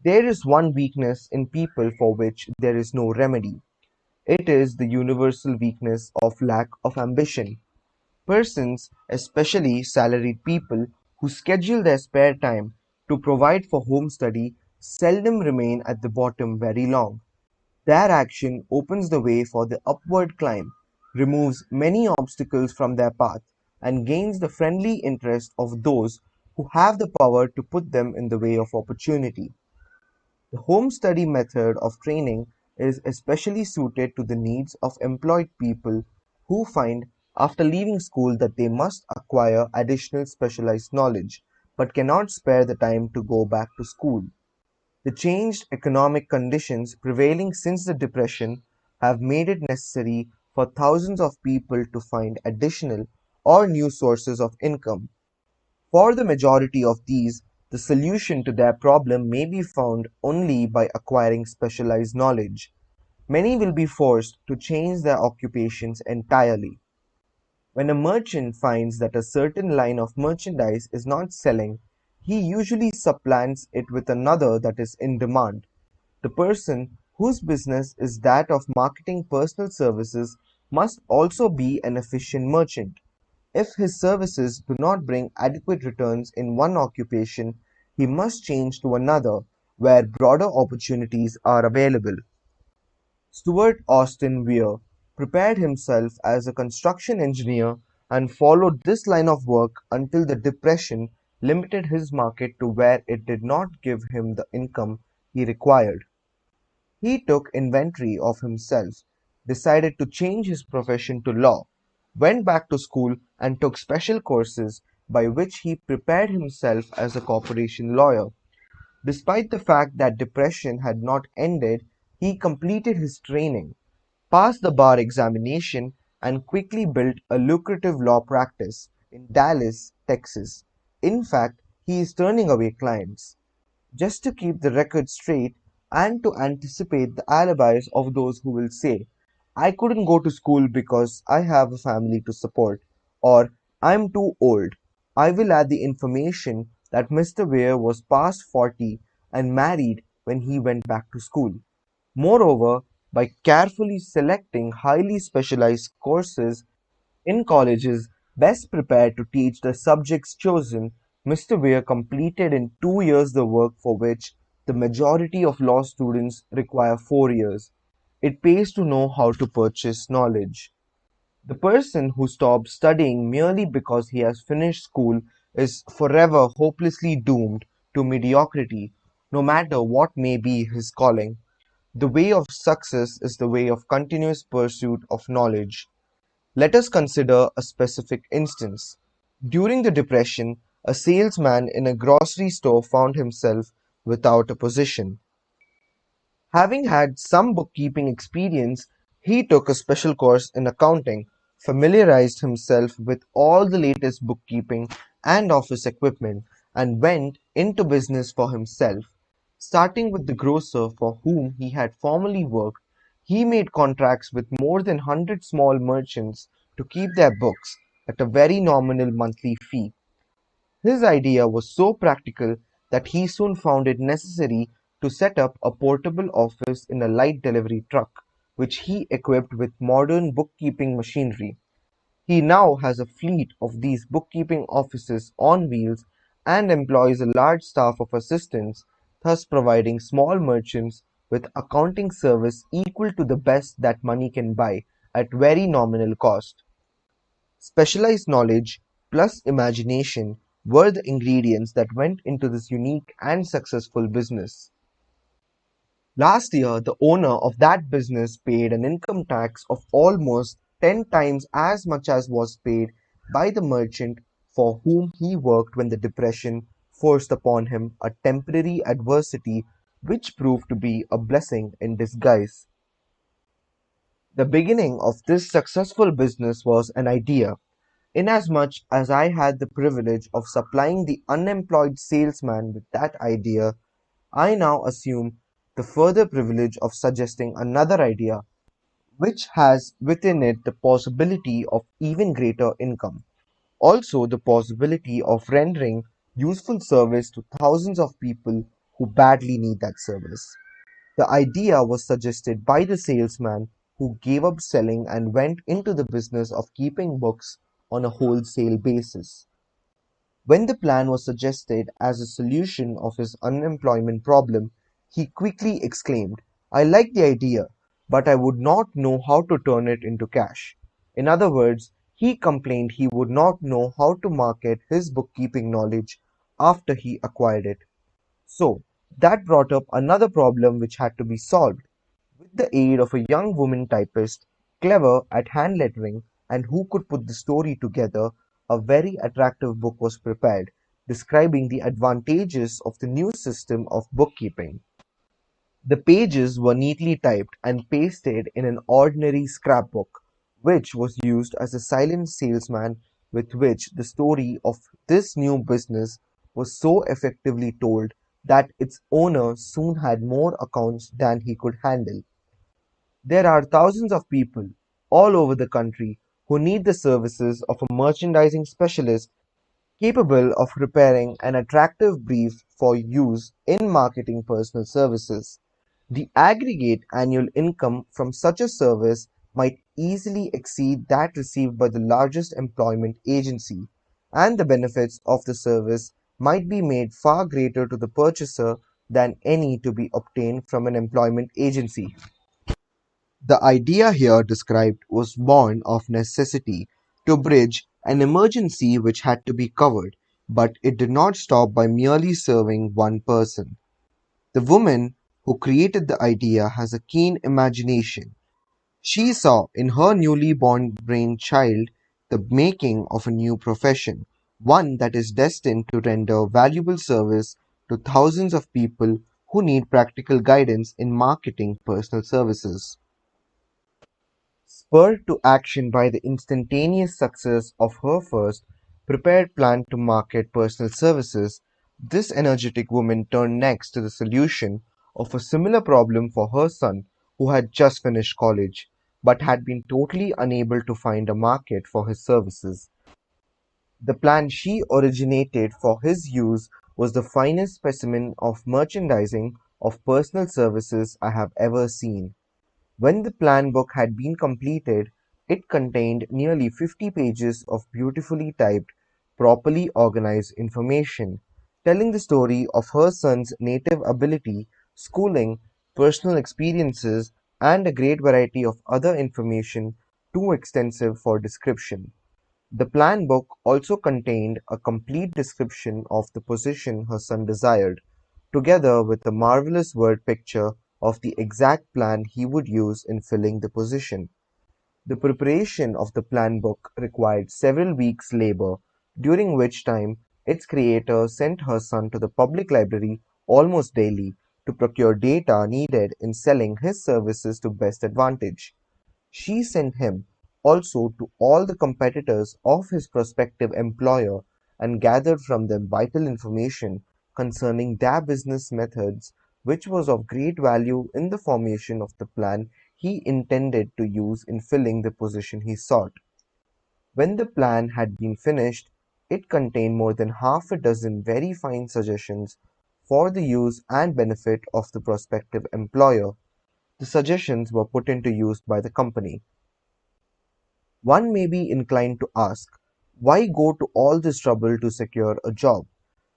There is one weakness in people for which there is no remedy. It is the universal weakness of lack of ambition. Persons, especially salaried people, who schedule their spare time to provide for home study seldom remain at the bottom very long. Their action opens the way for the upward climb, removes many obstacles from their path, and gains the friendly interest of those who have the power to put them in the way of opportunity. The home study method of training is especially suited to the needs of employed people who find after leaving school that they must acquire additional specialized knowledge, but cannot spare the time to go back to school. The changed economic conditions prevailing since the Depression have made it necessary for thousands of people to find additional or new sources of income. For the majority of these, the solution to their problem may be found only by acquiring specialized knowledge. Many will be forced to change their occupations entirely. When a merchant finds that a certain line of merchandise is not selling, he usually supplants it with another that is in demand. The person whose business is that of marketing personal services must also be an efficient merchant. If his services do not bring adequate returns in one occupation, he must change to another where broader opportunities are available. Stuart Austin Weir prepared himself as a construction engineer and followed this line of work until the Depression limited his market to where it did not give him the income he required. He took inventory of himself, decided to change his profession to law, went back to school and took special courses by which he prepared himself as a corporation lawyer. Despite the fact that depression had not ended, he completed his training, passed the bar examination, and quickly built a lucrative law practice in Dallas, Texas. In fact, he is turning away clients just to keep the record straight and to anticipate the alibis of those who will say, I couldn't go to school because I have a family to support, or I'm too old. I will add the information that Mr. Weir was past 40 and married when he went back to school. Moreover, by carefully selecting highly specialized courses in colleges best prepared to teach the subjects chosen, Mr. Weir completed in 2 years the work for which the majority of law students require 4 years. It pays to know how to purchase knowledge. The person who stops studying merely because he has finished school is forever hopelessly doomed to mediocrity, no matter what may be his calling. The way of success is the way of continuous pursuit of knowledge. Let us consider a specific instance. During the Depression, a salesman in a grocery store found himself without a position. Having had some bookkeeping experience, he took a special course in accounting, familiarized himself with all the latest bookkeeping and office equipment, and went into business for himself. Starting with the grocer for whom he had formerly worked, he made contracts with more than 100 small merchants to keep their books at a very nominal monthly fee. His idea was so practical that he soon found it necessary to set up a portable office in a light delivery truck, which he equipped with modern bookkeeping machinery. He now has a fleet of these bookkeeping offices on wheels and employs a large staff of assistants, thus providing small merchants with accounting service equal to the best that money can buy at very nominal cost. Specialized knowledge plus imagination were the ingredients that went into this unique and successful business. Last year, the owner of that business paid an income tax of almost 10 times as much as was paid by the merchant for whom he worked when the Depression forced upon him a temporary adversity which proved to be a blessing in disguise. The beginning of this successful business was an idea. Inasmuch as I had the privilege of supplying the unemployed salesman with that idea, I now assume the further privilege of suggesting another idea which has within it the possibility of even greater income. Also, the possibility of rendering useful service to thousands of people who badly need that service. The idea was suggested by the salesman who gave up selling and went into the business of keeping books on a wholesale basis. When the plan was suggested as a solution of his unemployment problem, he quickly exclaimed, "I like the idea, but I would not know how to turn it into cash." In other words, he complained he would not know how to market his bookkeeping knowledge after he acquired it. So, that brought up another problem which had to be solved. With the aid of a young woman typist, clever at hand lettering, and who could put the story together, a very attractive book was prepared, describing the advantages of the new system of bookkeeping. The pages were neatly typed and pasted in an ordinary scrapbook, which was used as a silent salesman with which the story of this new business was so effectively told that its owner soon had more accounts than he could handle. There are thousands of people all over the country who need the services of a merchandising specialist capable of preparing an attractive brief for use in marketing personal services. The aggregate annual income from such a service might easily exceed that received by the largest employment agency, and the benefits of the service might be made far greater to the purchaser than any to be obtained from an employment agency. The idea here described was born of necessity to bridge an emergency which had to be covered, but it did not stop by merely serving one person. The woman who created the idea has a keen imagination. She saw in her newly born brain child the making of a new profession, one that is destined to render valuable service to thousands of people who need practical guidance in marketing personal services. Spurred to action by the instantaneous success of her first prepared plan to market personal services, this energetic woman turned next to the solution of a similar problem for her son who had just finished college, but had been totally unable to find a market for his services. The plan she originated for his use was the finest specimen of merchandising of personal services I have ever seen. When the plan book had been completed, it contained nearly 50 pages of beautifully typed, properly organized information, telling the story of her son's native ability, schooling, personal experiences, and a great variety of other information too extensive for description. The plan book also contained a complete description of the position her son desired, together with a marvelous word picture of the exact plan he would use in filling the position. The preparation of the plan book required several weeks' labor, during which time its creator sent her son to the public library almost daily to procure data needed in selling his services to best advantage. She sent him also to all the competitors of his prospective employer and gathered from them vital information concerning their business methods, which was of great value in the formation of the plan he intended to use in filling the position he sought. When the plan had been finished, it contained more than half a dozen very fine suggestions for the use and benefit of the prospective employer. The suggestions were put into use by the company. One may be inclined to ask, why go to all this trouble to secure a job?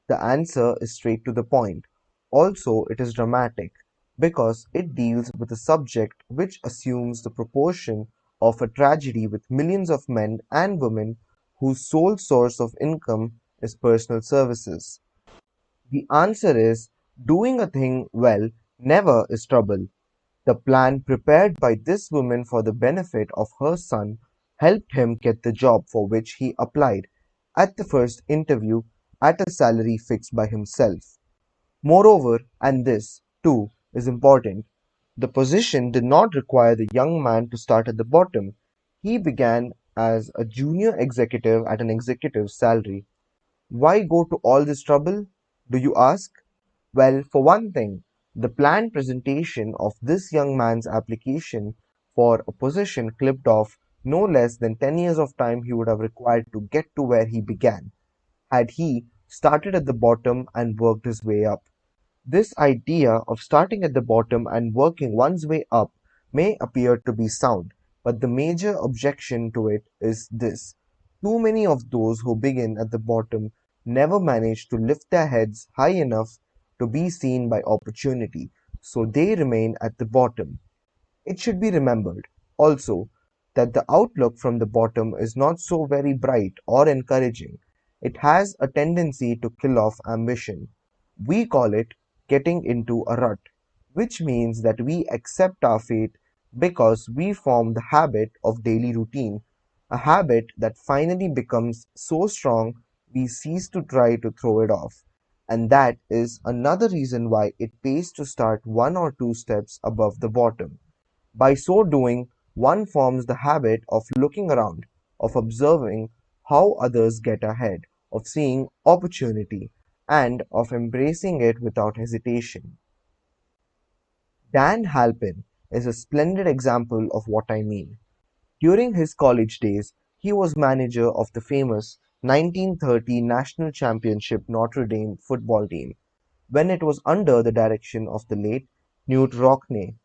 The answer is straight to the point. Also, it is dramatic, because it deals with a subject which assumes the proportion of a tragedy with millions of men and women whose sole source of income is personal services. The answer is, doing a thing well never is trouble. The plan prepared by this woman for the benefit of her son helped him get the job for which he applied at the first interview at a salary fixed by himself. Moreover, and this, too, is important, the position did not require the young man to start at the bottom. He began as a junior executive at an executive's salary. Why go to all this trouble, do you ask? Well, for one thing, the planned presentation of this young man's application for a position clipped off no less than 10 years of time he would have required to get to where he began, had he started at the bottom and worked his way up. This idea of starting at the bottom and working one's way up may appear to be sound, but the major objection to it is this: too many of those who begin at the bottom never manage to lift their heads high enough to be seen by opportunity, so they remain at the bottom. It should be remembered, also, that the outlook from the bottom is not so very bright or encouraging. It has a tendency to kill off ambition. We call it getting into a rut, which means that we accept our fate because we form the habit of daily routine, a habit that finally becomes so strong we cease to try to throw it off. And that is another reason why it pays to start one or two steps above the bottom. By so doing, one forms the habit of looking around, of observing how others get ahead, of seeing opportunity, and of embracing it without hesitation. Dan Halpin is a splendid example of what I mean. During his college days, he was manager of the famous 1930 National Championship Notre Dame football team, when it was under the direction of the late Knute Rockne.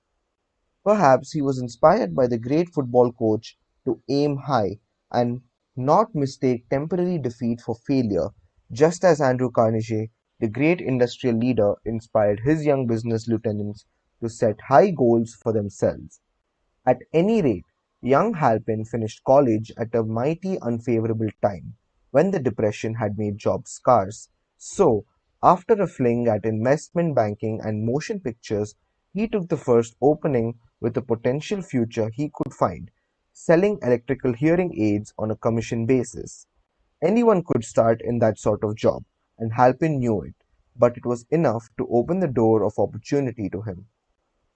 Perhaps he was inspired by the great football coach to aim high and not mistake temporary defeat for failure, just as Andrew Carnegie, the great industrial leader, inspired his young business lieutenants to set high goals for themselves. At any rate, young Halpin finished college at a mighty unfavorable time, when the Depression had made jobs scarce. So, after a fling at investment banking and motion pictures, he took the first opening with a potential future he could find, selling electrical hearing aids on a commission basis. Anyone could start in that sort of job, and Halpin knew it, but it was enough to open the door of opportunity to him.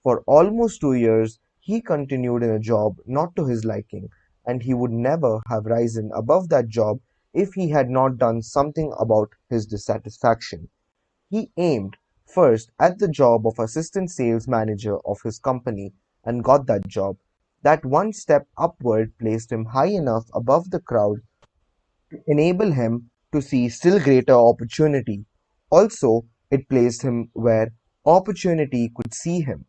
For almost 2 years he continued in a job not to his liking, and he would never have risen above that job if he had not done something about his dissatisfaction. He aimed first at the job of assistant sales manager of his company and got that job. That one step upward placed him high enough above the crowd to enable him to see still greater opportunity. Also, it placed him where opportunity could see him.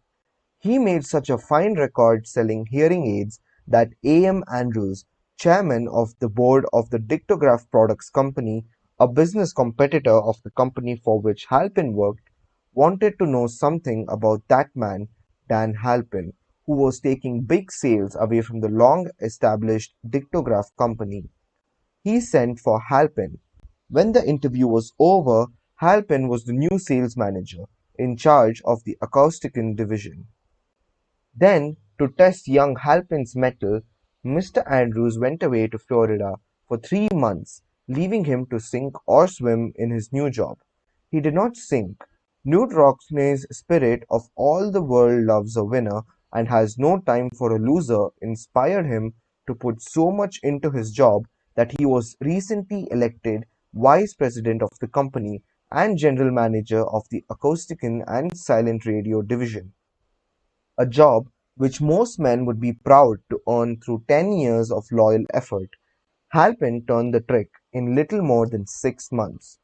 He made such a fine record selling hearing aids that A. M. Andrews, chairman of the board of the Dictograph Products Company, a business competitor of the company for which Halpin worked, wanted to know something about that man, Dan Halpin, who was taking big sales away from the long-established Dictograph Company. He sent for Halpin. When the interview was over, Halpin was the new sales manager, in charge of the acoustican division. Then, to test young Halpin's mettle, Mr. Andrews went away to Florida for 3 months, leaving him to sink or swim in his new job. He did not sink. Knute Rockne's spirit of all the world loves a winner and has no time for a loser inspired him to put so much into his job that he was recently elected vice president of the company and general manager of the acoustican and silent radio division, a job which most men would be proud to earn through 10 years of loyal effort. Halpin turned the trick in little more than 6 months.